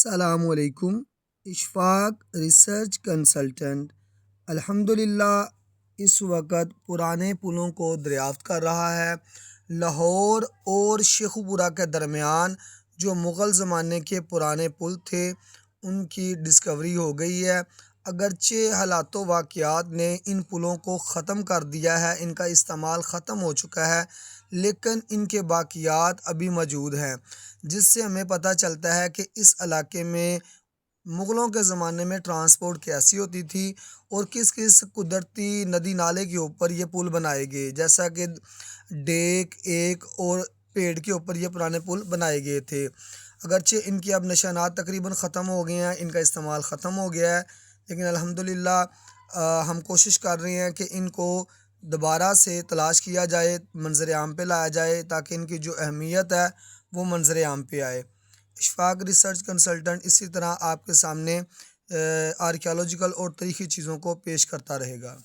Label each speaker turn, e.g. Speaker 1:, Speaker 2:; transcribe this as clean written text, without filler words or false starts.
Speaker 1: السلام علیکم۔ Ashfaq research consultant الحمدللہ اس وقت پرانے پلوں کو دریافت کر رہا ہے۔ لاہور اور شیخوپورہ کے درمیان جو مغل زمانے کے پرانے پل تھے ان کی ڈسکوری ہو گئی ہے۔ اگرچہ حالات و واقعات نے ان پلوں کو ختم کر دیا ہے، ان کا استعمال ختم ہو چکا ہے، لیکن ان کے باقیات ابھی موجود ہیں، جس سے ہمیں پتہ چلتا ہے کہ اس علاقے میں مغلوں کے زمانے میں ٹرانسپورٹ کیسی ہوتی تھی اور کس کس قدرتی ندی نالے کے اوپر یہ پل بنائے گئے، جیسا کہ ڈیک ایک اور پیڑ کے اوپر یہ پرانے پل بنائے گئے تھے۔ اگرچہ ان کی اب نشانات تقریباً ختم ہو گئے ہیں، ان کا استعمال ختم ہو گیا ہے، لیکن الحمدللہ ہم کوشش کر رہے ہیں کہ ان کو دوبارہ سے تلاش کیا جائے، منظر عام پہ لایا جائے، تاکہ ان کی جو اہمیت ہے وہ منظر عام پہ آئے۔ اشفاق ریسرچ کنسلٹنٹ اسی طرح آپ کے سامنے آرکیالوجیکل اور تاریخی چیزوں کو پیش کرتا رہے گا۔